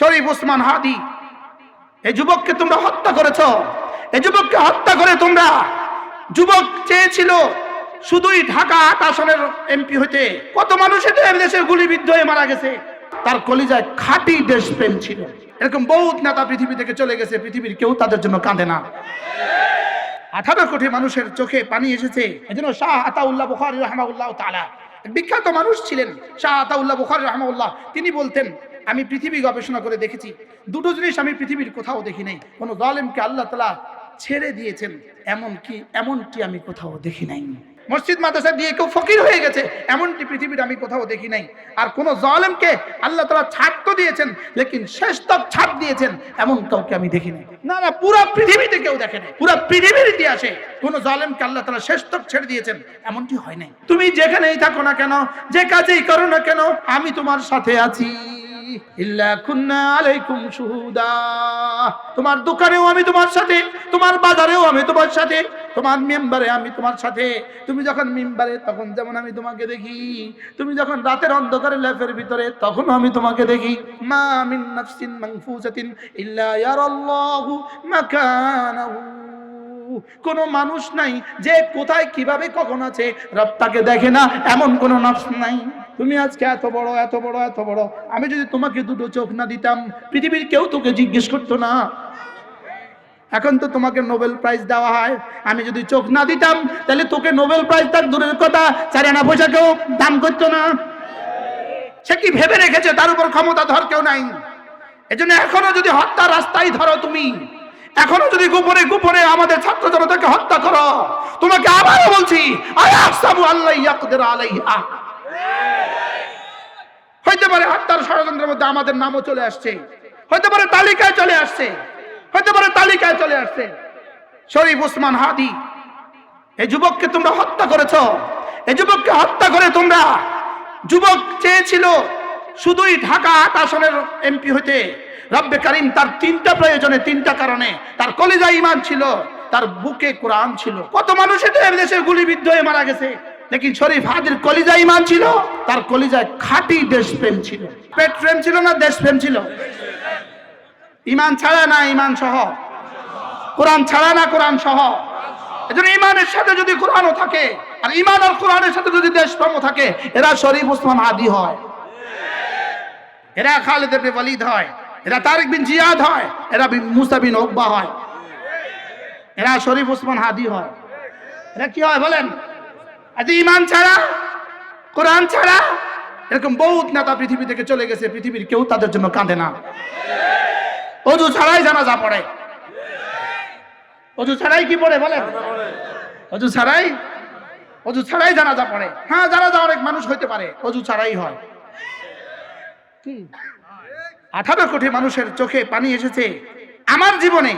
শরীফ ওসমান হাদি, এই যুবককে তোমরা হত্যা করেছ। এই যুবককে হত্যা করে তোমরা, যুবক চেয়েছিল শুধুই ঢাকা ৮ আসনের এমপি হইতে। কত মানুষ দেশের গুলিবিদ্ধ হয়ে মারা গেছে। তার কলিজায় খাঁটি দেশপ্রেম ছিল। এরকম বহুত নেতা পৃথিবী থেকে চলে গেছে, পৃথিবীর কেউ তাদের জন্য কাঁদে না। 18 কোটি মানুষের চোখে পানি এসেছে। এজন্য শাহ আতাউল্লাহ বুখারী রাহিমাহুল্লাহ তাআলা বিখ্যাত মানুষ ছিলেন। শাহ আতাউল্লাহ বুখারী রাহিমাহুল্লাহ তিনি বলতেন, আমি পৃথিবী গবেষণা করে দেখেছি, দুটো জিনিস আমি পৃথিবীর কোথাও দেখি নাই। কোন জালেমকে আল্লাহ তাআলা ছেড়ে দিয়েছেন এমনটি আমি কোথাও দেখি নাই। মসজিদ মাদ্রাসা দিয়ে কেউ ফকির হয়ে গেছে এমনটি পৃথিবীর আমি কোথাও দেখি নাই। আর কোন জালেমকে আল্লাহ তাআলা ছাড় তো দিয়েছেন, লেকিন শেষ তক ছাড় দিয়েছেন এমন কাউকে আমি দেখি নাই। না, পুরো পৃথিবীতে কেউ দেখে নাই। পুরো পৃথিবীর ইতিহাসে কোন জালেমকে আল্লাহ তাআলা শেষ তক ছেড়ে দিয়েছেন এমনটি হয় নাই। তুমি যেখানেই থাকো না কেন, যে কাজেই করো না কেন, আমি তোমার সাথে আছি। ইল্লা কুন্না আলাইকুম শুহুদা। তোমার দোকানেও আমি তোমার সাথে, তোমার বাজারেও আমি তোমার সাথে, তোমার মিম্বারে আমি তোমার সাথে। তুমি যখন মিম্বারে তখন যেমন আমি তোমাকে দেখি, তুমি যখন রাতের অন্ধকারে ল্যাপের ভিতরে তখনও আমি তোমাকে দেখি। মা মিন নাফসিন মানফুসাতিন ইল্লা ইয়ারাল্লাহু মাকানাহু। কোন মানুষ নাই যে কোথায় কিভাবে কখন আছে রব তাকে দেখে না, এমন কোন নফস নাই। তুমি আজকে এত বড় এত বড় এত বড়, আমি যদি তোমাকে দুটো চোখ না দিতাম পৃথিবীর কেউ তোকে জিজ্ঞেস করতো না। এখন তো তোমাকে নোবেল প্রাইজ দেওয়া হয়, আমি যদি চোখ না দিতাম তাহলে তোকে নোবেল প্রাইজ তার দূরের কথা 4 আনা পয়সা কেউ দাম করতো না। সে কি ভেবে রেখেছে তার উপর ক্ষমতা ধর কেউ নাই। এজন্য এখনো যদি হত্যা রাস্তায় ধরো, তুমি এখনো যদি গোপনে গোপনে আমাদের ছাত্র জনতাকে হত্যা করো, তোমাকে আবারও বলছি আয়াহসাবু আল্লাহ ইয়াকদির আলাইহা। হইতে পারে হত্যার ষড়যন্ত্রের মধ্যে আমাদের নামও চলে আসছে, হইতে পারে তালিকায় চলে আসছে, হইতে পারে তালিকায় চলে আসছে। শরীফ ওসমান হাদি, এই যুবককে তোমরা হত্যা করেছ। এই যুবককে হত্যা করে তোমরা, যুবক চেয়েছিল শুধুই ঢাকা ৮ আসনের এমপি হইতে। রব্বে কারীম তার 3টা প্রয়োজনে, 3টা কারণে, তার কলিজায় ঈমান ছিল, তার বুকে কোরআন ছিল। কত মানুষ দেশের গুলিবিদ্ধ হয়ে মারা গেছে, লেকিন শরীফ হাদির কলিজায় ঈমান ছিল, তার কলিজায় খাঁটি দেশপ্রেম ছিল। পেট প্রেম ছিল না দেশপ্রেম ছিল? ঈমান ছাড়া না ঈমান সহ, কোরআন ছাড়া না কোরআন সহ। এজন্য ঈমানের সাথে যদি কোরআনও থাকে, আর ঈমান আর কোরআনের সাথে যদি দেশপ্রেম থাকে, এরা শরীফ ওসমান হাদি হয়, এরা খালিদ ইবনে ওয়ালিদ হয়, এরা তারিক বিন জিয়াদ হয়, এরা মুসা বিন উকবা হয়, এরা শরীফ ওসমান হাদি হয়। এরা কি হয় বলেন? আজ ঈমান ছাড়া, কোরআন ছাড়া এরকম বহুত নেতা পৃথিবী থেকে চলে গেছে, পৃথিবীর কেউ তাদের জন্য কাঁদে না। ওযু ছাড়াই জানাজা পড়ে। ওযু ছাড়াই কি পড়ে বলেন? ওযু ছাড়াই জানাজা পড়ে। হ্যাঁ, জানাজা অনেক মানুষ হইতে পারে, ওযু ছাড়াই হয়। কি 18 কোটি মানুষের চোখে পানি এসেছে। আমার জীবনে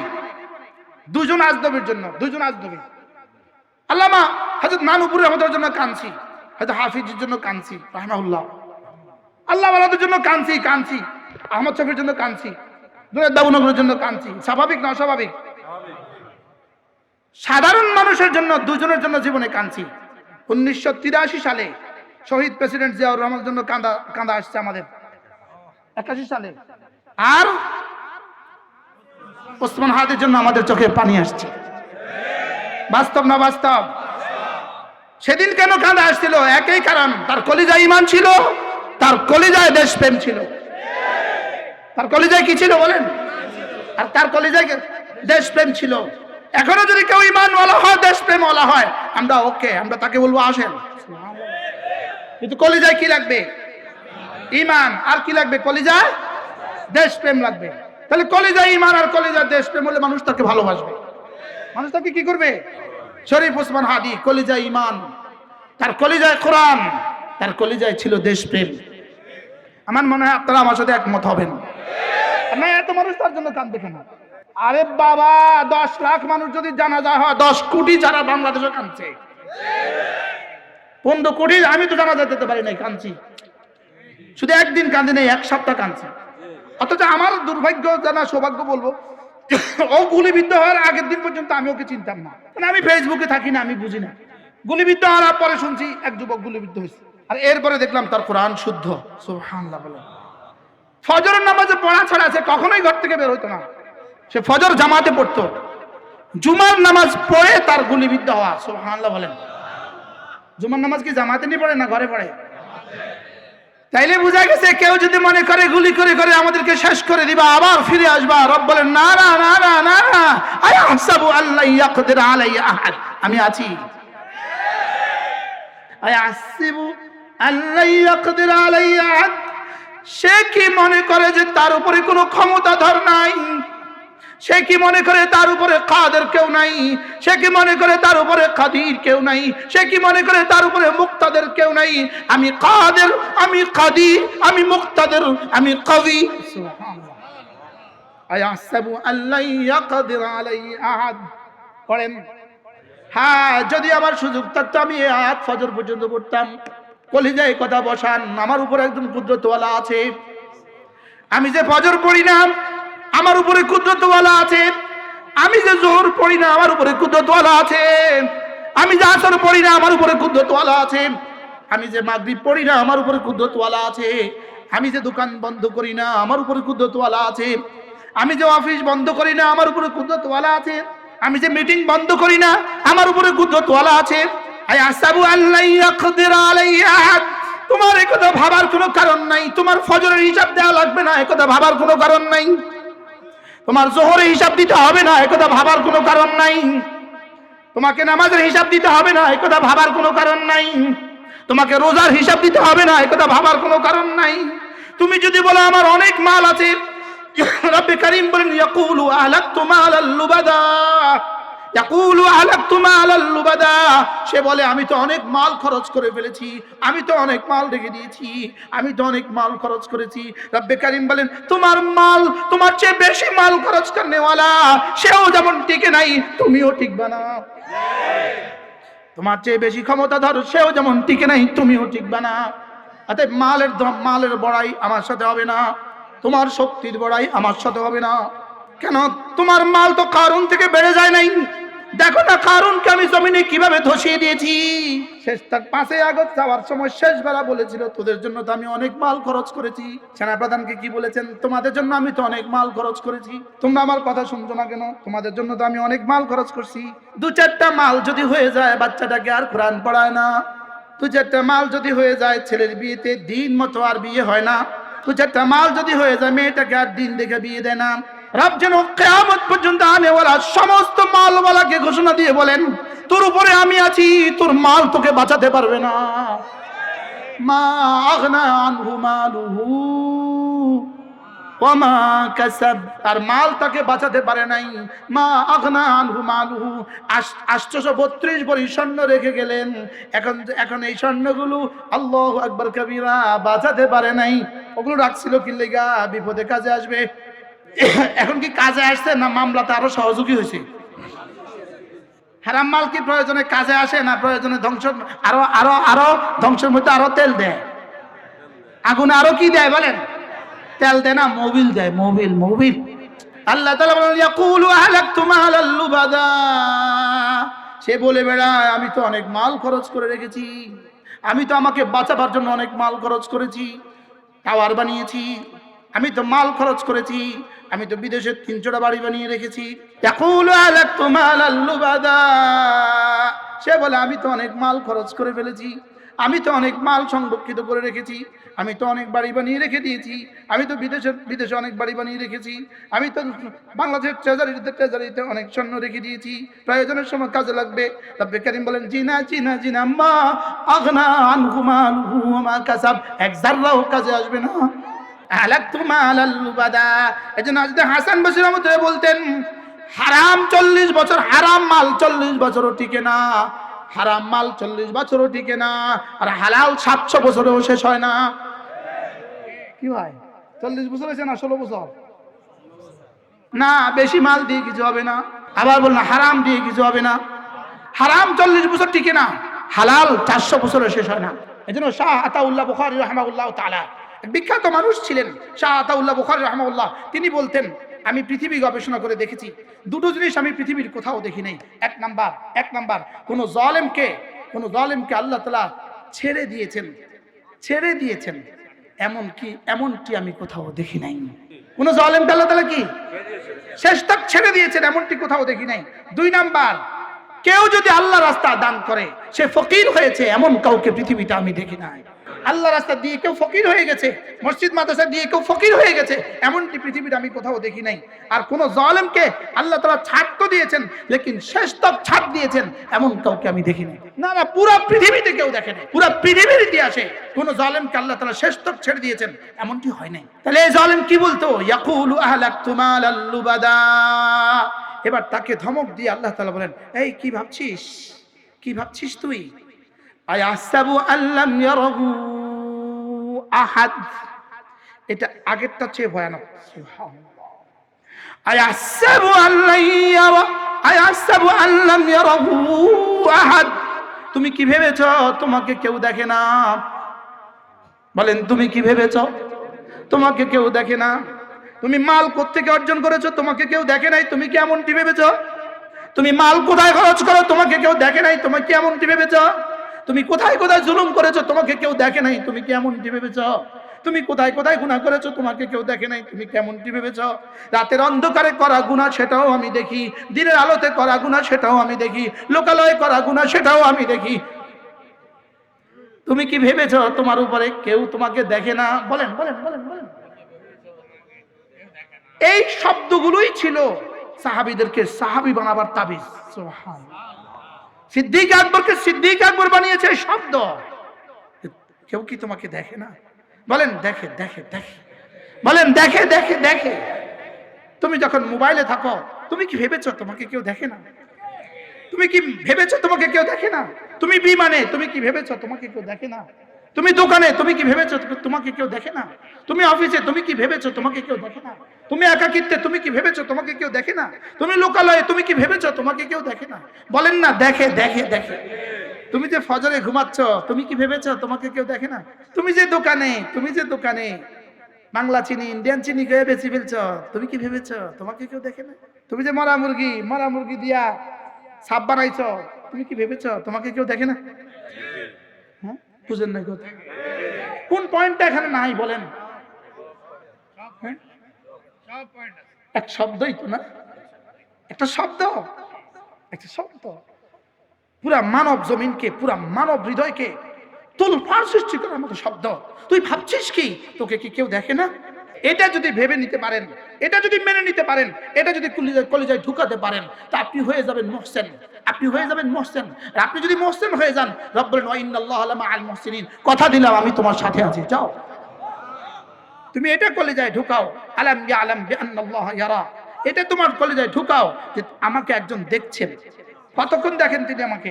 দুজন আজনবীর জন্য, দুজন আজনবী, আল্লামা হযরত নানুপুর রহমতের জন্য কাঁদছি, হযরত হাফিজের জন্য কাঁদছি রাহমাহুল্লাহ, আল্লাহ ওয়ালাদের জন্য কাঁদছি, আহমদ শফির জন্য কাঁদছি, জুনায়েদ দাউনগরের জন্য কাঁদছি। স্বাভাবিক না অস্বাভাবিক? সাধারণ মানুষের জন্য দুজনের জন্য জীবনে কাঁদছি। 1983 সালে শহীদ প্রেসিডেন্ট জিয়াউর রহমানের জন্য কাঁদা আসছে আমাদের 81 সালে, আর ওসমান হাদির জন্য আমাদের চোখে পানি আসছে। বাস্তব না বাস্তব? সেদিন কেন কাঁদা আসছিল? একই কারণ, তার কলিজায় ঈমান ছিল, তার কলিজায় দেশপ্রেম ছিল। তার কলিজায় কি ছিল বলেন? আর তার কলিজায় দেশপ্রেম ছিল। এখনো যদি কেউ ঈমানওয়ালা হয়, দেশপ্রেমওয়ালা হয়, আমরা ওকে, আমরা তাকে বলবো আসেন। কিন্তু কলিজায় কি লাগবে? ঈমান। আর কি লাগবে? কলিজায় দেশপ্রেম লাগবে। তাহলে কলিজায় ঈমান আর কলিজায় দেশপ্রেম হলে মানুষ তাকে ভালোবাসবে, মানুষ তাকে কি করবে? শরীফ ওসমান হাদি কলিজায় ঈমান, তার কলিজায় কোরআন, তার কলিজায় ছিল দেশপ্রেম। আমার মনে হয় আপনারা আমার সাথে একমত হবেন। না, এত মানুষ তার জন্য কাঁদবে কেন? আরে বাবা, 10 লাখ মানুষ যদি জানাজা হয়, 10 কোটি যারা বাংলাদেশে কাঁদছে, 15 কোটি। আমি তো জানাজা যেতে পারি নাই, কাঁদছি। শুধু একদিন কাঁদি নেই, 1 সপ্তাহ কাঁদছি। অথচ আমার দুর্ভাগ্য, জানা সৌভাগ্য বলবো, ও গুলিবিদ্ধ হওয়ার আগের দিন পর্যন্ত আমি ওকে চিনতাম না। মানে আমি ফেসবুকে থাকি না, আমি বুঝি না। গুলিবিদ্ধ হওয়ার পরে শুনছি এক যুবক গুলিবিদ্ধ হয়েছে, আর এরপরে দেখলাম তার কোরআন শুদ্ধ। সুবহানাল্লাহ বলেন। ফজরের নামাজে পড়া ছাড়া সে কখনোই ঘর থেকে বের হতো না। সে ফজর জামাতে পড়তো, জুমার নামাজ পড়ে তার গুলিবিদ্ধ হওয়া। সুবহানাল্লাহ বলেন। জুমার নামাজ কি জামাতে নিয়ে পড়ে না ঘরে পড়ে? তাইলে বোঝা গেছে কেউ যদি মনে করে গুলি করে করে আমাদেরকে শেষ করে দিবা, আবার ফিরে আসবা, রব বলেন না না না না না না, আয়াহসাবু আল্লা ইয়াকদির আলাইয়া আহাদ, আমি আছি। আয়াহসাবু আল্লা ইয়াকদির আলাইয়া আহাদ, সে কি মনে করে যে তার উপরে কোনো ক্ষমতাধর নাই? সে কি মনে করে তার উপরে কাদের কেউ নাই? সে কি মনে করে তার উপরে কাদির কেউ নাই? সে কি মনে করে তার উপরে মুক্তাদের কেউ নাই? আমি কাদের, আমি কাদির, আমি মুক্তাদের, আমি কবি। সুবহানাল্লাহ। আয়াহসাবু আল্লা ইয়াকদির আলাইহি আহাদ। পড়েন। হ্যাঁ, যদি আমার সুযোগ থাকতো আমি এই আয়াত ফজর পর্যন্ত পড়তাম। কলিজায় কথা বসান, আমার উপরে একজন কুদরতওয়ালা আছে। আমি যে ফজর পড়ি না, আমার উপরে কুদরতওয়ালা আছে। আমি যে যোহর পড়ি না, আমার উপরে কুদরতওয়ালা আছে। আমি যে আসর পড়ি না, আমার উপরে কুদরতওয়ালা আছে। আমি যে মাগরিব পড়ি না, আমার উপরে কুদরতওয়ালা আছে। আমি যে দোকান বন্ধ করি না, আমার উপরে কুদরতওয়ালা আছে। আমি যে অফিস বন্ধ করি না, আমার উপরে কুদরতওয়ালা আছে। আমি যে মিটিং বন্ধ করি না, আমার উপরে কুদরতওয়ালা আছে। আয়াহসাবু আল্লা ইয়াকদির আলাইহি আহাদ। তোমার এই কথা ভাবার কোনো কারণ নাই। তোমার ফজরের হিসাব দেওয়া লাগবে না, এই কথা ভাবার কোনো কারণ নাই। তোমার যোহরের হিসাব দিতে হবে না, এই কথা ভাবার কোনো কারণ নাই। তোমাকে নামাজের হিসাব দিতে হবে না, এই কথা ভাবার কোনো কারণ নাই। তোমাকে রোজার হিসাব দিতে হবে না, এই কথা ভাবার কোনো কারণ নাই। তুমি যদি বলো আমার অনেক মাল আছে, রব্বে কারীম বলেন ইয়াকুলু আহলাকতু মালাল লুবাদা, ইয়াকুলু আহলাকতু মালাল লুবাদা, সে বলে আমি তো অনেক মাল খরচ করে ফেলেছি, আমি তো অনেক মাল রেখে দিয়েছি, আমি তো অনেক মাল খরচ করেছি। রব্বে কারীম বলেন তোমার মাল, তোমার চেয়ে বেশি মাল খরচ করনেওয়ালা সেও যেমন টিকে নাই, তুমিও টিকবা না। তোমার চেয়ে বেশি ক্ষমতাধর সেও যেমন টিকে নাই, তুমিও টিকবা না। অতএব মালের বড়াই আমার সাথে হবে না, তোমার শক্তির বড়াই আমার সাথে হবে না। কেন? তোমার মাল তো কারুন থেকে বেড়ে যায় নাই। দেখো না কারুনকে আমি জমিনে কিভাবে ধসিয়ে দিয়েছি। শেষ তাক 5 আগস্ট যাওয়ার সময় শেষ বেলা বলেছিল তোদের জন্য তো আমি অনেক মাল খরচ করেছি। সেনাপ্রধানকে কি বলেছেন? তোমাদের জন্য আমি তো অনেক মাল খরচ করেছি, তোমরা আমার কথা শুনছো না কেন? তোমাদের জন্য তো আমি অনেক মাল খরচ করছি। 2-4টা মাল যদি হয়ে যায় বাচ্চাটাকে আর কোরআন পড়ায় না। 2-4টা মাল যদি হয়ে যায় ছেলের বিয়েতে দিন মতো আর বিয়ে হয় না। 2-4টা মাল যদি হয়ে যায় মেয়েটাকে আর দিন দেখে বিয়ে দেয় না। রব যেন কিয়ামত পর্যন্ত আনেওয়ালা সমস্ত মালওয়ালাকে ঘোষণা দিয়ে বলেন তোর উপরে আমি আছি, তোর মাল তোকে বাঁচাতে পারবে না। মা আগনা আনহু মালুহু ওয়া মা কাসাব, তার মাল তাকে বাঁচাতে পারে নাই। মা আগনা আনহু মালুহু, 832 ভরি স্বর্ণ রেখে গেলেন, এখন এই স্বর্ণগুলো আল্লাহু আকবার কবীরা বাঁচাতে পারে নাই। ওগুলো রাখছিল কি লেগা? বিপদে কাজে আসবে। এখন কি কাজে আসছে না মামলাতে আরো সহযোগী হয়েছে? হারাম মাল কি প্রয়োজনে কাজে আসে না প্রয়োজনে ধ্বংস, আরো আরো আরো ধ্বংসের মধ্যে আরো তেল দেয়, আগুনে আরো কি দেয় বলেন? তেল দেয় না, মোবিল দেয়, মোবিল মোবিল। আল্লাহ তাআলা বলেন ইয়াকুলু আহলাকতু মালাল লুবাদা, সে বলে বেড়ায় আমি তো অনেক মাল খরচ করে রেখেছি, আমি তো আমাকে বাঁচাবার জন্য অনেক মাল খরচ করেছি, টাওয়ার বানিয়েছি, আমি তো মাল খরচ করেছি, আমি তো বিদেশে 3টা বাড়ি বানিয়ে রেখেছি। ইয়াকুলু আহলাকতু মালাল লুবাদা, সে বলে আমি তো অনেক মাল খরচ করে ফেলেছি, আমি তো অনেক মাল সংরক্ষিত করে রেখেছি, আমি তো অনেক বাড়ি বানিয়ে রেখে দিয়েছি, আমি তো বিদেশে অনেক বাড়ি বানিয়ে রেখেছি, আমি তো বাংলাদেশের ট্রেজারিতে অনেক স্বর্ণ রেখে দিয়েছি, প্রয়োজনের সময় কাজে লাগবে। রব্বে কারীম বলেন জিনা জিনা জিনা মা আগনা আনহু মালুহু ওয়া মা কাসাব, এক যাররাও কাজে আসবে না। আহলাকতু মালাল লুবাদা, এজন্য হযরত হাসান বসরী রাহমাতুল্লাহ বলতেন হারাম 40 বছর, হারাম মাল 40 বছরও টিকে না, হারাম মাল 40 বছরও টিকে না, আর হালাল 700 বছরেও শেষ হয় না। কি ভাই 40 বছর হয়েছে না 16 বছর? না, বেশি মাল দিয়ে কিছু হবে না। আবার বললাম হারাম দিয়ে কিছু হবে না। হারাম 40 বছর টিকে না, হালাল 400 বছরে শেষ হয় না। এজন্য শাহ আতাউল্লাহ বুখারী রাহিমাহুল্লাহ তাআলা এক বিখ্যাত মানুষ ছিলেন, শাহ আতাউল্লাহ বুখারী রাহিমাহুল্লাহ। তিনি বলতেন আমি পৃথিবী গবেষণা করে দেখেছি, 2টো জিনিস আমি পৃথিবীর কোথাও দেখি নাই। এক নাম্বার কোন জালেমকে আল্লাহ তাআলা ছেড়ে দিয়েছেন। এমনটি আমি কোথাও দেখি নাই। কোন জালেমকে আল্লাহ তাআলা কি শেষ তক ছেড়ে দিয়েছেন, এমনটি কোথাও দেখি নাই। 2 নাম্বার, কেউ যদি আল্লাহ রাস্তা দান করে সে ফকির হয়েছে, এমন কাউকে পৃথিবীতে আমি দেখি নাই। আল্লাহ রাস্তা দিয়ে কেউ ফকির হয়ে গেছে, মসজিদ মাদ্রাসা দিয়ে কেউ ফকির হয়ে গেছে, এমনটি পৃথিবীতে আমি কোথাও দেখি নাই। আর কোন জালেমকে আল্লাহ তাআলা ছাড় তো দিয়েছেন, লেকিন শেষ তক ছাড় দিয়েছেন, এমন কাউকে আমি দেখি নাই। না, পুরো পৃথিবীতে কেউ দেখে নাই। পুরো পৃথিবীর ইতিহাসে কোন জালেমকে আল্লাহ তাআলা শেষ তক ছেড়ে দিয়েছেন, এমনটি হয় নাই। তাহলে এই জালেম কি বলতো? ইয়াকুলু আহলাকতু মালাল লুবাদা। এবার তাকে ধমক দিয়ে আল্লাহ তাআলা বলেন, এই কি ভাবছিস, কি ভাবছিস তুই? আয়াসাবু আল্লাম ইয়ারাহু আহাদ। এটা আগেরটা চেয়ে ভয়ানক। সুবহানাল্লাহ। আয়াসাবু আল্লাম ইয়ারাহু আহাদ। তুমি কি ভেবেছো তোমাকে কেউ দেখে না? বলেন, তুমি কি ভেবেছো তোমাকে কেউ দেখে না? তুমি মাল কোত্থেকে অর্জন করেছো তোমাকে কেউ দেখে নাই, তুমি কি এমনটি ভেবেছো? তুমি মাল কোথায় খরচ করো তোমাকে কেউ দেখে নাই, তুমি কি এমনটি ভেবেছো? তুমি কোথায় কোথায় জুলুম করেছো তোমাকে কেউ দেখে নাই, তুমি কি এমনটি ভেবেছো? তুমি কোথায় কোথায় গুনাহ করেছো তোমাকে কেউ দেখে নাই, তুমি কেমনটি ভেবেছো? রাতের অন্ধকারে করা গুনাহ সেটাও আমি দেখি, দিনের আলোতে করা গুনাহ সেটাও আমি দেখি, লোকালয়ে করা গুনাহ সেটাও আমি দেখি। তুমি কি ভেবেছো তোমার উপরে কেউ তোমাকে দেখে না? বলেন বলেন বলেন বলেন। এই শব্দগুলোই ছিল সাহাবীদেরকে সাহাবী বানাবার তাবিজ। সুবহানাল্লাহ। সিদ্দিক আকবরকে সিদ্দিক আকবর বানিয়েছে এই শব্দ। কেউ কি তোমাকে দেখে না? বলেন, দেখে দেখে দেখে। বলেন, দেখে দেখে দেখে। তুমি যখন মোবাইলে থাকো তুমি কি ভেবেছো তোমাকে কেউ দেখে না? তুমি কি ভেবেছো তোমাকে কেউ দেখে না? তুমি বিমানে তুমি কি ভেবেছো তোমাকে কেউ দেখে না? তুমি দোকানে তুমি কি ভেবেছো তোমাকে কেউ দেখে না? তুমি অফিসে তুমি কি ভেবেছো তোমাকে কেউ দেখে না? তুমি একাকিত্বে তুমি কি ভেবেছো তোমাকে কেউ দেখে না? তুমি লোকালয়ে তুমি কি ভেবেছো তোমাকে কেউ দেখে না? বলেন না, দেখে দেখে দেখে। তুমি যে ফজরে ঘুমাচ্ছ তুমি কি ভেবেছো তোমাকে কেউ দেখে না? তুমি যে দোকানে বাংলা চিনি ইন্ডিয়ান চিনি খেয়ে বেশি ফেলছো, তুমি কি ভেবেছো তোমাকে কেউ দেখে না? তুমি যে মরা মুরগি দিয়া সাপ বানাইছো, তুমি কি ভেবেছো তোমাকে কেউ দেখে না? হ্যাঁ, বুঝেন না কথা? কোন পয়েন্টটা এখানে নাই বলেন? হ্যাঁ, এক শব্দই তো না, একটা শব্দ পুরা মানব জমিনকে, পুরা মানব হৃদয়কে তোলপাড় সৃষ্টি করার মতো শব্দ। তুই ভাবছিস কি তোকে কি কেউ দেখে না? এটা যদি ভেবে নিতে পারেন, এটা যদি মেনে নিতে পারেন, এটা যদি কলিজায় ঢুকাতে পারেন, তা আপনি হয়ে যাবেন মুহসিন। আপনি হয়ে যাবেন মুহসিন। আর আপনি যদি মুহসিন হয়ে যান, রব বলেন ওয়া ইন্নাল্লাহা লামাআল মুহসিনিন, কথা দিলাম আমি তোমার সাথে আছি, যাও। তুমি এটা কলিজায় ঢুকাও, আলাম ইয়ালাম বিআন্নাল্লাহা ইয়ারা, এটা তোমার কলিজায় ঢুকাও যে আমাকে একজন দেখছেন। কতক্ষণ দেখেন তিনি আমাকে?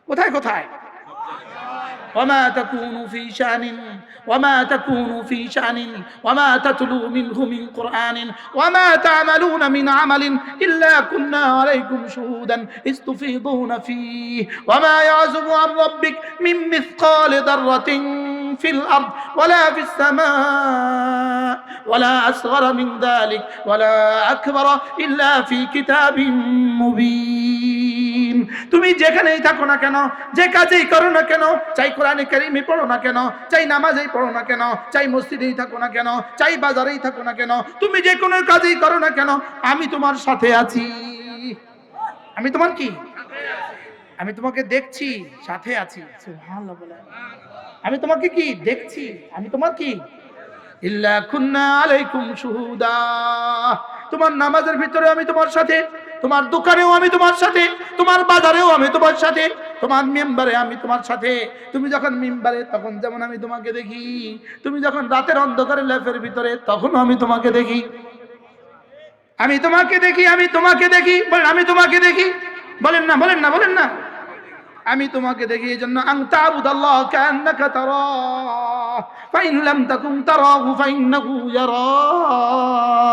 কোথায় কোথায়? وما تكون في شأن وما تتلو منه من قرآن وما تعملون من عمل إلا كنا عليكم شهودا إذ تفيضون فيه وما يعزب عن ربك من مثقال ذرة في الأرض ولا في السماء ولا أصغر من ذلك ولا أكبر إلا في كتاب مبين। তুমি যেখানেই থাকো না কেন, যে কাজেই করো না কেন, চাই কোরআনে কারীমে পড়ো না কেন, চাই নামাজেই পড়ো না কেন, চাই মসজিদেই থাকো না কেন, চাই বাজারেই থাকো না কেন, তুমি যে কোনো কাজেই করো না কেন, আমি তোমার সাথে আছি। আমি তোমার কি? আমি তোমাকে দেখছি, সাথে আছি। সুবহানাল্লাহ বলেন। আমি তোমাকে কি দেখছি? আমি তোমার কি? ইল্লা কুন্না আলাইকুম শুহুদা। তোমার নামাজের ভিতরে আমি তোমার সাথে, তোমার দোকানেও আমি তোমার সাথে, তোমার বাজারেও আমি তোমার সাথে, তোমার মিম্বারে আমি তোমার সাথে। তুমি যখন মিম্বারে তখন যেমন আমি তোমাকে দেখি, তুমি যখন রাতের অন্ধকারে ল্যাপের ভিতরে তখনও আমি তোমাকে দেখি। আমি তোমাকে দেখি, আমি তোমাকে দেখি, বলেন আমি তোমাকে দেখি। বলেন না, বলেন না, বলেন না। আমি তোমাকে দেখি, এই জন্য আন তা'বুদাল্লাহ কাআন্নাকা তারাহ ফাইন লাম তাকুন তারাহু ফাইন্নাহু ইয়ারাক।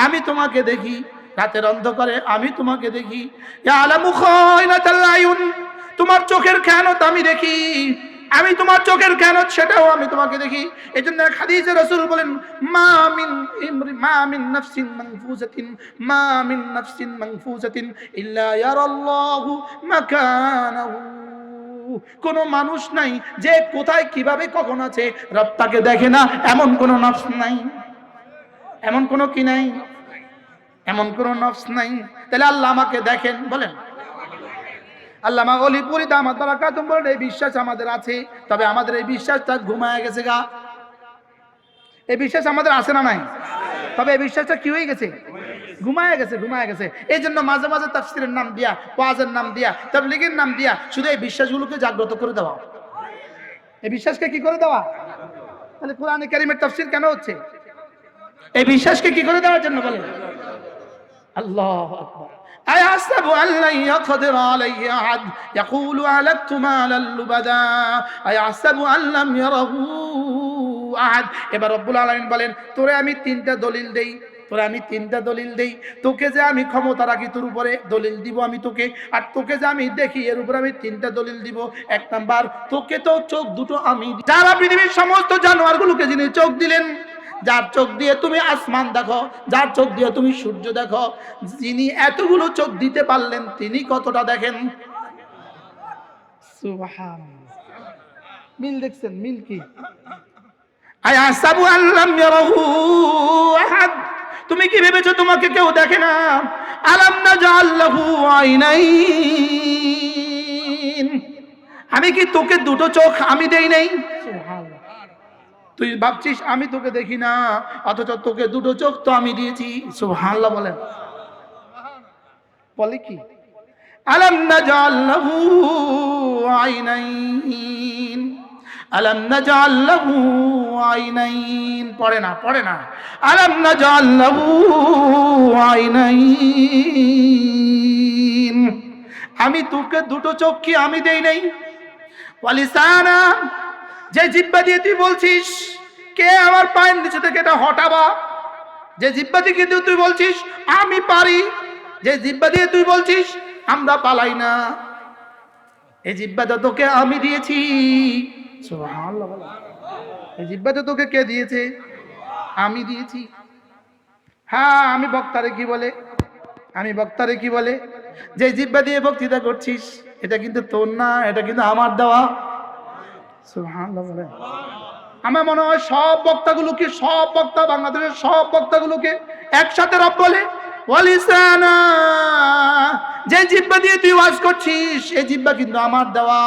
আমি তোমাকে দেখি রাতের অন্ধকারে, আমি তোমাকে দেখি। ইয়ালামু খায়নাতাল আয়ুন, তোমার চোখের খেয়ানত আমি দেখি। আমি তোমার চোখের খেয়ানত সেটাও আমি তোমাকে দেখি। এজন্য এক হাদিসে রাসূল বলেন মা মিন নাফসিন মানফুসাতিন ইল্লা ইয়ারাল্লাহু মাকানাহু কোন মানুষ নাই যে কোথায় কিভাবে কখন আছে রব তাকে দেখে না, এমন কোন নফস নাই, এমন কোন কি নাই, এমন কোন নফস নাই। তাহলে আল্লাহ আমাকে দেখেন, বলেন। আল্লামা অলিপুরি দামাত বারাকাতুহু বলেন এই বিশ্বাস আমাদের আছে, তবে আমাদের এই বিশ্বাসটা ঘুমায় গেছে গা। এই বিশ্বাস আমাদের আছে না নাই? তবে এই বিশ্বাসটা কি হয়ে গেছে? ঘুমায় গেছে, ঘুমায় গেছে। এই জন্য মাঝে মাঝে তাফসীরের নাম দিয়া, ওয়াজের নাম দিয়া, তাবলীগের নাম দিয়া শুধু এই বিশ্বাসগুলোকে জাগ্রত করে দেওয়া। এই বিশ্বাসকে কি করে দেওয়া? তাহলে কোরআনে কারীমের তাফসীর কেন হচ্ছে? এই বিশ্বাসকে কি করে দেওয়ার জন্য, বলেন। আল্লাহু আকবার। أيحسب أن لن يقدر عليه أحد يقول أهلكت مالا لبدا أيحسب أن لم يره أحد। এবার রব্বুল আলামিন বলেন তোরে আমি তিনটা দলিল দেই, তোরে আমি তিনটা দলিল দেই। তোকে যে আমি ক্ষমতা রাখি তোর উপরে দলিল দিব আমি তোকে, আর তোকে যে আমি দেখি এর উপরে আমি তিনটা দলিল দিব। এক নাম্বার, তোকে তো চোখ দুটো আমি, যারা পৃথিবীর সমস্ত জানোয়ারগুলোকে যিনি চোখ দিলেন, যার চোখ দিয়ে তুমি আসমান দেখো, যার চোখ দিয়ে তুমি সূর্য দেখো, যিনি এতগুলো চোখ দিতে পারলেন তিনি কতটা দেখেন? সুবহানাল্লাহ। মিল দেখছেন? মিল কি? আয়াসাবু আল্লাম ইয়ারাহু আহাদ। তুমি কি ভেবেছো তোমাকে কেউ দেখে না? আলাম নাজআল লাহু আইনাইন। আমি কি তোকে দুটো চোখ আমি দেই নাই? সুবহানাল্লাহ। তুই ভাবছিস আমি তোকে দেখি না, অথচ তোকে দুটো চোখ তো আমি দিয়েছি। সুবহানাল্লাহ বলেন। বলে কি? আলাম নাজআল লাহু আইনাইন, আলাম নাজআল লাহু আইনাইন। পড়ে না, পড়ে না। আলাম নাজআল লাহু আইনাইন। আমি তোকে দুটো চোখ কি আমি দেই নাই? ওয়ালিসানা, যে জিহ্বা দিয়ে তুই বলছিস কে আমার পায়ের নিচে থেকে এটা হটাবা, যে জিহ্বা দিয়ে তুই বলছিস আমি পারি, যে জিহ্বা দিয়ে তুই বলছিস আমরা পালাই না, এই জিহ্বাটা তোকে আমি দিয়েছি। সুবহানাল্লাহ বলো। এই জিহ্বাটা তোকে কে দিয়েছে? আমি দিয়েছি। হ্যাঁ, আমি বক্তারে কি বলে, আমি বক্তারে কি বলে, যে জিহ্বা দিয়ে বক্তৃতা করছিস এটা কিন্তু তোর না, এটা কিন্তু আমার দেওয়া। সুবহানাল্লাহ বলেন। আমার মনে হয় সব বক্তাগুলোকে, সব বক্তা বাংলাদেশের সব বক্তাগুলোকে একসাথে রব বলে ওয়ালিসানা। যে জিহ্বা দিয়ে তুই ওয়াজ করছিস এই জিহ্বা কিন্তু আমার দেওয়া।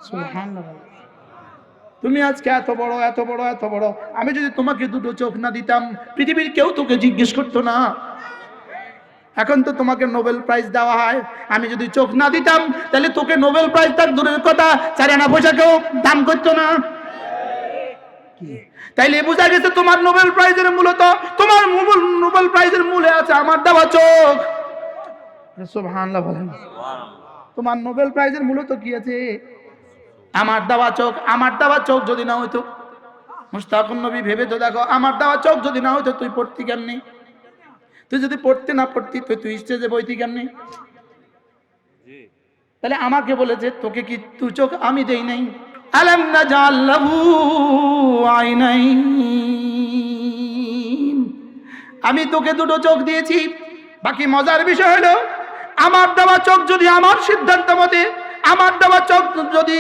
সুবহানাল্লাহ। তুমি আজকে এত বড়, এত বড়, এত বড়, আমি যদি তোমাকে দুটো চোখ না দিতাম পৃথিবীর কেউ তোকে জিজ্ঞেস করতো না। এখন তো তোমাকে নোবেল প্রাইজ দেওয়া হয়, আমি যদি চোখ না দিতাম তাহলে তোকে নোবেল প্রাইজ তার দূরের কথা 4 আনা পয়সা কেউ দাম করতো না। তাইলে বোঝা গেছে তোমার নোবেল প্রাইজের মূলত, তোমার নোবেল প্রাইজের মূলে আছে আমার দেওয়া চোখ। সুবহানাল্লাহ বলেন। তোমার নোবেল প্রাইজের মূলত কি আছে? আমার দেওয়া চোখ। আমার দেওয়া চোখ যদি না হইতো, মুশতাকুন নবী ভেবে তো দেখো, আমার দেওয়া চোখ যদি না হইতো তুই পড়তি কেমনি? তুই যদি পড়তে না পড়তি তুই স্টেজে বইতি কেমনি? তাহলে আমাকে বলেছে তোকে কি তুই চোখ আমি দেই নাই? আলাম নাজআল লাহু আইনাইন। আমি তোকে দুটো চোখ দিয়েছি। বাকি মজার বিষয় হলো আমার দেওয়া চোখ যদি আমার সিদ্ধান্ত মতে, আমার দেওয়া চোখ যদি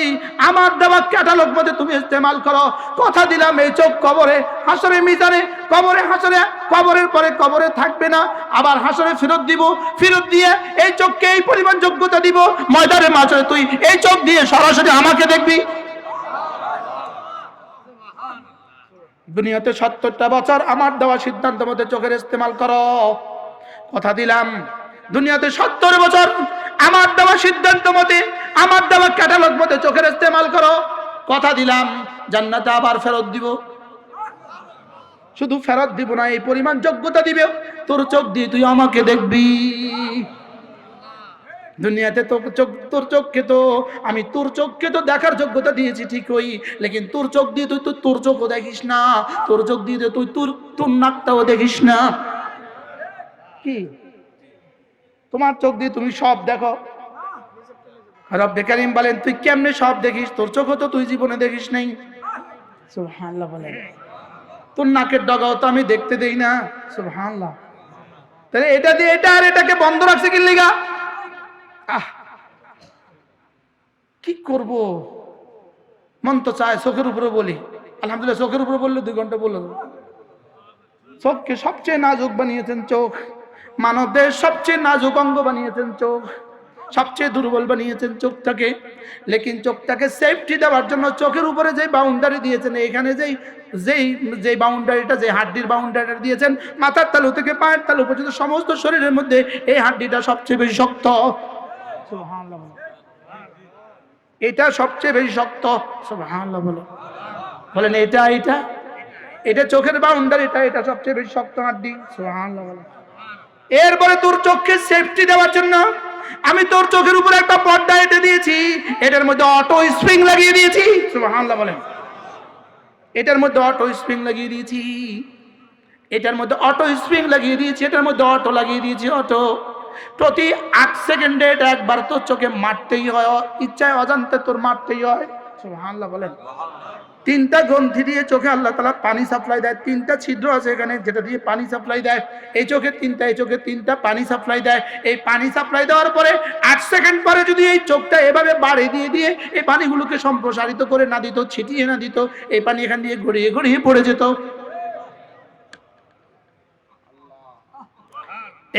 আমার দেওয়া ক্যাটালগ মতে তুমি ইস্তেমাল করো, কথা দিলাম এই চোখ কবরে, হাসরে, মিজানে, কবরে, হাসরে, কবরের পরে কবরে থাকবে না, আবার হাসরে ফেরত দিব, ফেরত দিয়ে এই চোখকে এই পরিমাণ যোগ্যতা দিব, ময়দানে মাঝে তুই এই চোখ দিয়ে সরাসরি আমাকে দেখবি। দুনিয়াতে 70টা বছর আমার দেওয়া সিদ্ধান্ত মতে চোখের ইস্তেমাল করো, কথা দিলাম দুনিয়াতে 70 বছর আমার দেওয়া সিদ্ধান্ত মতে, আমার দেওয়া ক্যাটালগ মতে চোখের ইস্তেমাল করো, কথা দিলাম জান্নাতে আবার ফেরত দিব। শুধু ফেরত দিব না, এই পরিমাণ যোগ্যতা দিবে তোর চোখ দিয়ে তুই আমাকে দেখবি। দুনিয়াতে তোর চোখকে তো আমি তোর চোখকে তো দেখার যোগ্যতা দিয়েছি ঠিকই, লেকিন তোর চোখ দিয়ে তুই তোর চোখও দেখিস না, তোর চোখ দিয়ে তুই তোর নাকটাও দেখিস না। কি তোমার চোখ দিয়ে তুমি সব দেখো? রব্বে কারীম বলেন তুই কেমনে সব দেখিস? তোর চোখও তো তুই জীবনে দেখিস নাই। সুবহানাল্লাহ বলেন। তোর নাকের ডগাও তো আমি দেখতে দেই না। সুবহানাল্লাহ। তাহলে এটা দিয়ে এটা আর এটাকে বন্ধ রাখছে কি লিগা? কি করব, মন তো চায় চোখের উপরে বলি, আলহামদুলিল্লাহ চোখের উপরে বললে 2 ঘন্টা বলে দেবো। চোখকে সবচেয়ে নাজুক বানিয়েছেন চোখ, মানবদের সবচেয়ে নাজুক অঙ্গ বানিয়েছেন চোখ, সবচেয়ে দুর্বল বানিয়েছেন চোখটাকে। লেকিন চোখটাকে সেফটি দেওয়ার জন্য চোখের উপরে যে বাউন্ডারি দিয়েছেন, এখানে যেই যেই যেই বাউন্ডারিটা, যে হাড্ডির বাউন্ডারিটা দিয়েছেন, মাথার তালু থেকে পায়ের তালু পর্যন্ত সমস্ত শরীরের মধ্যে এই হাড্ডিটা সবচেয়ে বেশি শক্ত। সুবহানাল্লাহ, এটা সবচেয়ে বেশি শক্ত। সুবহানাল্লাহ বলেন, এটা এটা এটা চোখের বাউন্ডারিটা, এটা সবচেয়ে বেশি শক্ত হাড্ডি। সুবহানাল্লাহ। এরপরে তোর চোখকে সেফটি দেওয়ার জন্য আমি তোর চোখের উপরে একটা পর্দা এঁটে দিয়েছি, এটার মধ্যে অটো স্প্রিং লাগিয়ে দিয়েছি। সুবহানাল্লাহ বলেন, এটার মধ্যে অটো স্প্রিং লাগিয়ে দিয়েছি, এটার মধ্যে অটো স্প্রিং লাগিয়ে দিয়েছি, এটার মধ্যে অটো লাগিয়ে দিয়েছি। অটো প্রতি 8 সেকেন্ডে এটা একবার তোর চোখে মারতেই হয়, ইচ্ছায় অজান্তে তোর মারতেই হয়। সুবহানাল্লাহ বলেন। 3টা গ্রন্থি দিয়ে চোখে আল্লাহ তাআলা পানি সাপ্লাই দেয়, 3টা ছিদ্র আছে এখানে যেটা দিয়ে পানি সাপ্লাই দেয়। এই চোখে 3টা, এই চোখে 3টা পানি সাপ্লাই দেয়। এই পানি সাপ্লাই দেওয়ার পরে 8 সেকেন্ড পরে যদি এই চোখটা এভাবে বাড়িয়ে দিয়ে দিয়ে এই পানিগুলোকে সম্প্রসারিত করে না দিত, ছিটিয়ে না দিত, এই পানি এখান দিয়ে গড়িয়ে গড়িয়ে পড়ে যেত।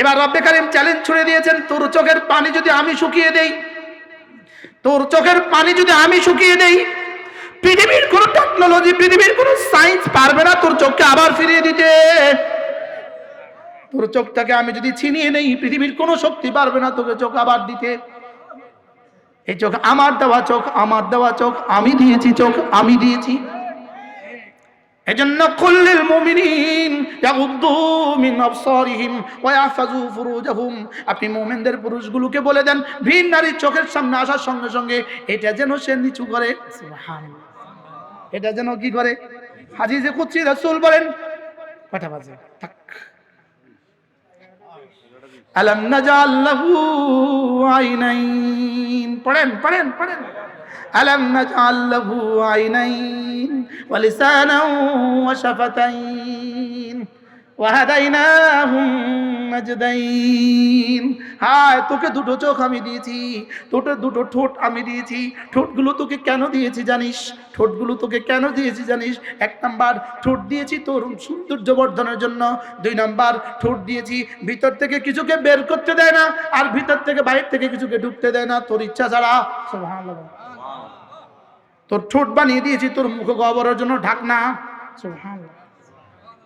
এবার রব্বে কারীম চ্যালেঞ্জ ছুড়ে দিয়েছেন, তোর চোখের পানি যদি আমি শুকিয়ে দেই, তোর চোখের পানি যদি আমি শুকিয়ে দেই, পৃথিবীর কোন টেকনোলজি, পৃথিবীর কোন সায়েন্স পারবে না তোর চোখকে আবার ফিরিয়ে দিতে। তোর চোখটাকে আমি যদি ছিনিয়ে নেই, পৃথিবীর কোন শক্তি পারবে না তোকে চোখ আবার দিতে। এই চোখ আমার দেওয়া চোখ, আমার দেওয়া চোখ, আমি দিয়েছি চোখ, আমি দিয়েছি। এজন্য কুল্লিল মুমিনিন ইয়াগুদ্দু মিন আবসারিহিম ওয়া ইয়াহফাযু ফুরুজাহুম, আপনি মুমিনদের পুরুষগুলোকে বলে দেন ভিন নারীর চোখের সামনে আসার সঙ্গে সঙ্গে এটা যেন সে নিচু করে। সুবহানাল্লাহ, এটা যেন কি করে? হাদিসে কুদসি রাসূল বলেন, কটা বাজে? থাক। আলাম নাজাল লাহু আইনাইন, পড়েন পড়েন পড়েন। আলাম নাজাল লাহু আইনাইন ওয়া লিসানান ওয়া শাফাতাইন ওয়া হাদাইনাহুম নাজদাইন। হায়, তোকে 2টো চোখ আমি দিয়েছি, তোকে 2টো ঠোঁট আমি দিয়েছি। ঠোঁটগুলো তোকে কেন দিয়েছি জানিস? ঠোঁটগুলো তোকে কেন দিয়েছি জানিস? 1 নাম্বার ঠোঁট দিয়েছি তোর সৌন্দর্য বর্ধনের জন্য, 2 নাম্বার ঠোঁট দিয়েছি ভিতর থেকে কিছুকে বের করতে দেয় না, আর ভিতর থেকে বাইরে থেকে কিছুকে ঢুকতে দেয় না তোর ইচ্ছা ছাড়া। সুবহানাল্লাহ। তোর ঠোঁট বানিয়ে দিয়েছি তোর মুখ গহ্বরের জন্য ঢাকনা। সুবহানাল্লাহ।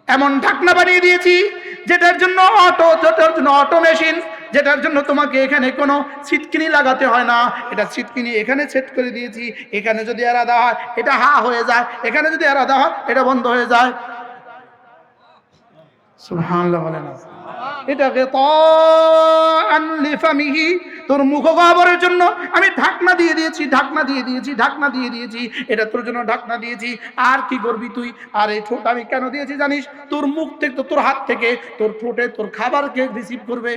এমন ঢাকনা বানিয়ে দিয়েছি যেটার জন্য অটো মেশিন, যেটার জন্য তোমাকে এখানে কোনো ছিটকিনি লাগাতে হয় না। এটা ছিটকিনি এখানে সেট করে দিয়েছি, এখানে যদি আলাদা হয় এটা হা হয়ে যায়, এখানে যদি আলাদা হয় এটা বন্ধ হয়ে যায়। সুবহানাল্লাহ বলেন। এটাকে তাআন লিফামিহি, তোর মুখ গহ্বরের জন্য আমি ঢাকনা দিয়ে দিয়েছি, ঢাকনা দিয়ে দিয়েছি, ঢাকনা দিয়ে দিয়েছি, এটা তোর জন্য ঢাকনা দিয়েছি। আর কি করবি তুই? আর এই ঠোঁট আমি কেন দিয়েছি জানিস? তোর মুখ থেকে, তোর হাত থেকে, তোর ঠোঁটে তোর খাবারকে রিসিভ করবে।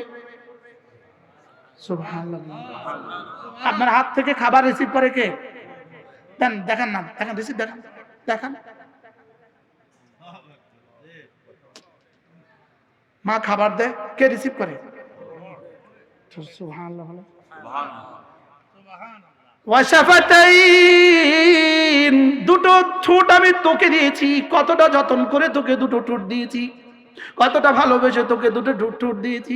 সুবহানাল্লাহ। আপনার হাত থেকে খাবার রিসিভ করে কে? দেন, দেখান না, দেখান রিসিভ, দেখান দেখান। মা খাবার দেয়, কে রিসিভ করে? সুবহানাল্লাহ। ওয়া শাফাতাইন, 2টো ঠোঁট আমি তোকে দিয়েছি। কতটা যত্ন করে তোকে 2টো ঠোঁট দিয়েছি, কতটা ভালোবেসে তোকে 2টো ঠোঁট দিয়েছি।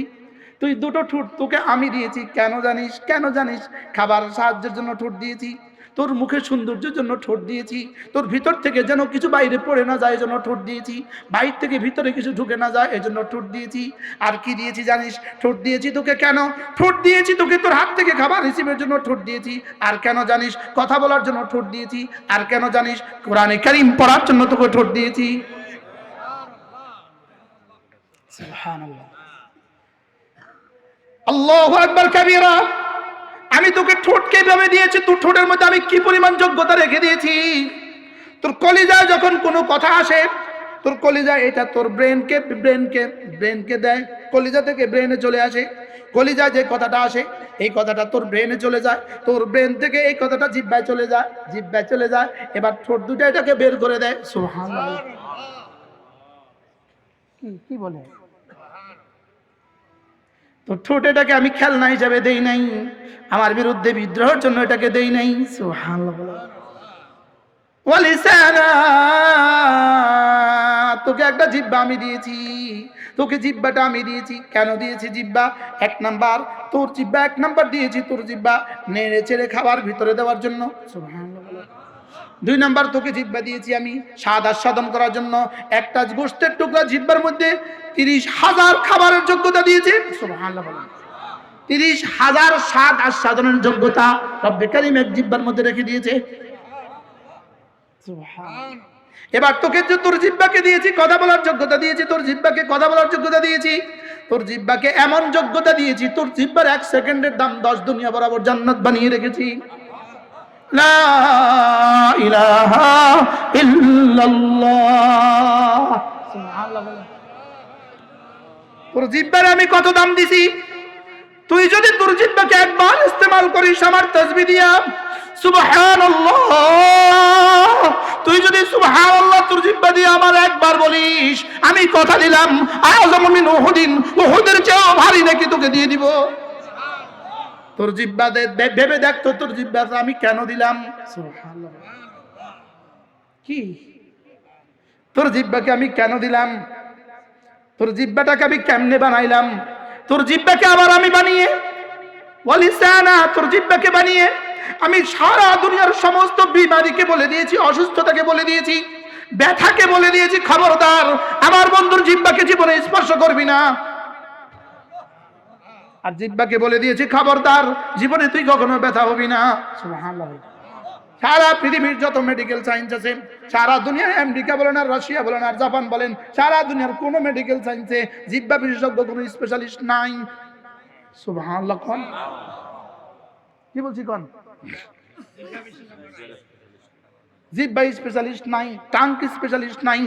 তুই 2টো ঠোঁট তোকে আমি দিয়েছি কেন জানিস? কেন জানিস? খাবার সাহায্যের জন্য ঠোঁট দিয়েছি, তোর মুখের সৌন্দর্যের জন্য ঠোঁট দিয়েছি, তোর ভিতর থেকে যেন কিছু বাইরে পড়ে না যায় এজন্য ঠোঁট দিয়েছি, বাইরে থেকে ভিতরে কিছু ঢুকে না যায় এজন্য ঠোঁট দিয়েছি। আর কি দিয়েছি জানিস? ঠোঁট দিয়েছি তোকে কেন? ঠোঁট দিয়েছি তোকে তোর হাত থেকে খাবার রিসিভের জন্য ঠোঁট দিয়েছি। আর কেন জানিস? কথা বলার জন্য ঠোঁট দিয়েছি। আর কেন জানিস? কোরআনে কারীম পড়ার জন্য তোকে ঠোঁট দিয়েছি। সুবহানাল্লাহ। আল্লাহু আকবার কাবীরা। আমি তোকে ঠোঁটকে এভাবে দিয়েছি, তোর ঠোঁটের মধ্যে আমি কি পরিমাণ যোগ্যতা রেখে দিয়েছি। তোর কলিজায় যখন কোনো কথা আসে, তোর কলিজায় এটা তোর ব্রেনকে দেয়, কলিজা থেকে ব্রেনে চলে আসে। কলিজায় যে কথাটা আসে এই কথাটা তোর ব্রেনে চলে যায়, তোর ব্রেন থেকে এই কথাটা জিহ্বায় চলে যায়, জিহ্বায় চলে যায়, এবার ঠোঁট দুটো এটাকে বের করে দেয়। সুবহানাল্লাহ। কি বলে? তো ঠোঁট এটাকে আমি খেলনা হিসাবে দেই নাই, আমার বিরুদ্ধে বিদ্রোহের জন্য এটাকে দেই নাই। সুবহানাল্লাহ। ওয়ালিসানা, তোকে একটা জিহ্বা আমি দিয়েছি, তোকে জিহ্বাটা আমি দিয়েছি। কেন দিয়েছি জিহ্বা? এক নাম্বার তোর জিহ্বা, এক নাম্বার দিয়েছি তোর জিহ্বা নেড়ে চেড়ে খাবার ভিতরে দেওয়ার জন্য। সুবহানাল্লাহ। দুই নাম্বার তোকে জিহ্বা দিয়েছি আমি স্বাদ আস্বাদন করার জন্য। একটা গোশতের টুকরা জিহ্বার মধ্যে 30,000 খাবারের যোগ্যতা দিয়েছে। সুবহানাল্লাহ। 30,000 স্বাদ আস্বাদনের যোগ্যতা রব্বে কারীম এক জিহ্বার মধ্যে রেখে দিয়েছে। এবার তোকে তোর জিহ্বাকে দিয়েছি কথা বলার যোগ্যতা দিয়েছি, তোর জিহ্বাকে কথা বলার যোগ্যতা দিয়েছি, তোর জিহ্বাকে এমন যোগ্যতা দিয়েছি তোর জিহ্বার 1 সেকেন্ডের দাম 10 দুনিয়া বরাবর জান্নাত বানিয়ে রেখেছি। লা ইলাহা ইল্লাল্লাহ। সুবহানাল্লাহ। তোর জিহ্বার আমি কত দাম দিছি, তুই যদি তোর জিহ্বাকে একবার ইস্তেমাল করিস আমার তাসবিহ দিয়া সুবহানাল্লাহ, তুই যদি সুবহানাল্লাহ তোর জিহ্বা দিয়ে আমার একবার বলিস, আমি কথা দিলাম আযম মিন উহুদিন, উহুদের চেয়েও ভারী নাকি তোকে দিয়ে দিব। তোর জিহ্বা ভেবে দেখ তো তোর জিহ্বাটা আমি কেন দিলাম। সুবহানাল্লাহ। কি তোর জিহ্বাকে আমি কেন দিলাম, তোর জিহ্বাটাকে আমি কেমনে বানাইলাম, তোর জিহ্বাকে আবার আমি বানিয়ে ওয়ালিসানা, তোর জিহ্বাকে বানিয়ে আমি সারা দুনিয়ার সমস্ত বিমারিকে বলে দিয়েছি, অসুস্থতাকে বলে দিয়েছি, ব্যথাকে বলে দিয়েছি খবরদার আমার বন্ধুর জিহ্বাকে জীবনে স্পর্শ করবি না। আর জিহ্বাকে বলে দিয়েছি খবরদার জীবনে তুই কখনো ব্যথা হবি না। সুবহানাল্লাহ। সারা পৃথিবীর যত মেডিকেল সায়েন্স আছে, সারা দুনিয়ার আমেরিকা বলেন আর রাশিয়া বলেন আর জাপান বলেন, সারা দুনিয়ার কোন মেডিকেল সায়েন্সে জিহ্বা বিশেষজ্ঞ কোন স্পেশালিস্ট নাই। সুবহানাল্লাহ। কোন কি বলছি কোন জিহ্বা স্পেশালিস্ট নাই, টাঙ্ক স্পেশালিস্ট নাই।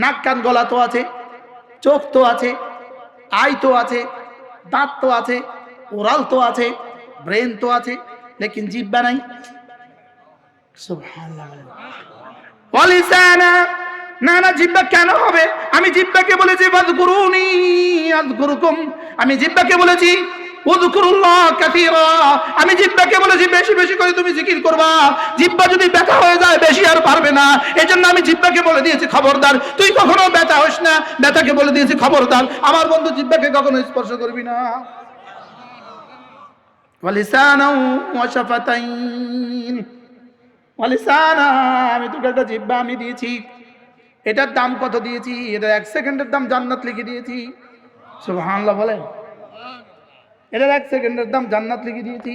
নাক কান গলা তো আছে, চোখ তো আছে, আই তো আছে, দাঁত তো আছে, ওরাল তো আছে, ব্রেন তো আছে, লেকিন জিহ্বা নাই। সুবহানাল্লাহ। ওয়ালিসানা, না না জিহ্বা কেন হবে? আমি জিহ্বাকে বলেছি ফাযকুরুনি আযকুরুকুম, আমি জিহ্বাকে বলেছি উযকুরুল্লাহ কাসীরা, আমি জিহ্বাকে বলেছি বেশি বেশি করে তুমি জিকির করবা। জিহ্বা যদি ব্যথা হয়ে যায় বেশি আর পারবে না, এজন্য আমি জিহ্বাকে বলে দিয়েছি খবরদার তুই কখনো ব্যথা হোস না। ব্যথাকে বলে দিয়েছি খবরদার আমার বন্ধু জিহ্বাকে কখনো স্পর্শ করবি না। ওয়ালিসানা ওয়া শাফাতাইন, ওয়ালিসানা, আমি তোকে একটা জিহ্বা আমি দিয়েছি, এটার দাম কত দিয়েছি? এটা 1 সেকেন্ডের দাম জান্নাত লিখে দিয়েছি। সুবহানাল্লাহ বলেন। এটার 1 সেকেন্ডের দাম জান্নাত লিখে দিয়েছি।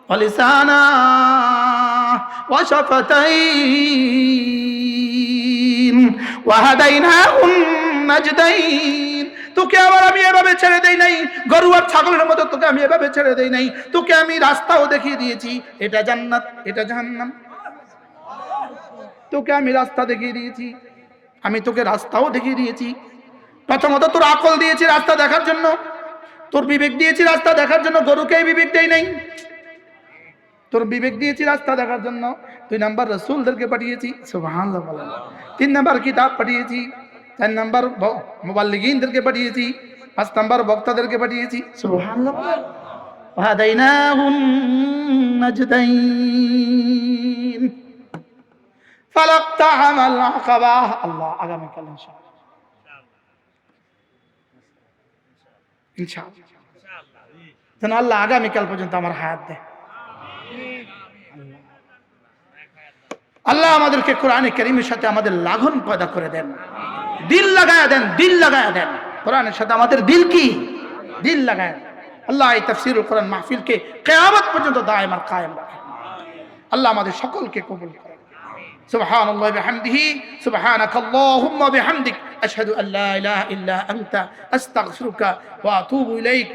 ওয়ালিসানা ওয়া শাফাতাইন ওয়া হাদাইনাহুন নাজদাইন, তোকে আবার আমি এভাবে ছেড়ে দেই নাই গরু আর ছাগলের মতো, তোকে আমি এভাবে ছেড়ে দেই নাই, তোকে আমি রাস্তাও দেখিয়ে দিয়েছি, এটা জান্নাত এটা জাহান্নাম। তোকে আমি রাস্তা দেখিয়ে দিয়েছি, আমি তোকে রাস্তাও দেখিয়ে দিয়েছি। প্রথমত তোর আকল দিয়েছি রাস্তা দেখার জন্য, তোর বিবেক দিয়েছি রাস্তা দেখার জন্য, গরুকে বিবেক দেই নাই, তোর বিবেক দিয়েছি রাস্তা দেখার জন্য। 2 নাম্বার রাসূলদেরকে পাঠিয়েছি। সুবহানাল্লাহ বলেন। 3 নাম্বার কিতাব পাঠিয়েছি। 4 নাম্বার মুবাল্লিগিনদেরকে পাঠিয়েছি। 5 নাম্বার বক্তাদেরকে পাঠিয়েছি। সুবহানাল্লাহ। ওয়াহাদাইনাহুন নাজদাইন ফালাক্তাহামাল আকাবা। আল্লাহ আগামীকাল ইনশাআল্লাহ যেন আল্লাহ আগামীকাল পর্যন্ত আমার হায়াত দেয়। আল্লাহ আমাদেরকে কোরআনে কারীমের সাথে আমাদের লাগন পয়দা করে দেন, দিল লাগায়া দেন, দিল লাগায়া দেন। কোরআনের সাথে আমাদের দিল কি? দিল লাগায়া দেন। আল্লাহ এই তাফসীরুল কোরআন মাহফিলকে কিয়ামত পর্যন্ত দায়েম আর কায়েম রাখেন। আল্লাহ আমাদের সকলকে কবুল করেন। সুবহানাল্লাহি ওয়া বিহামদিহি, সুবহানাকাল্লাহুম্মা বিহামদিক, আশহাদু আল্লা ইলাহা ইল্লা আনতা, আস্তাগফিরুকা ওয়া আতুবু ইলাইক।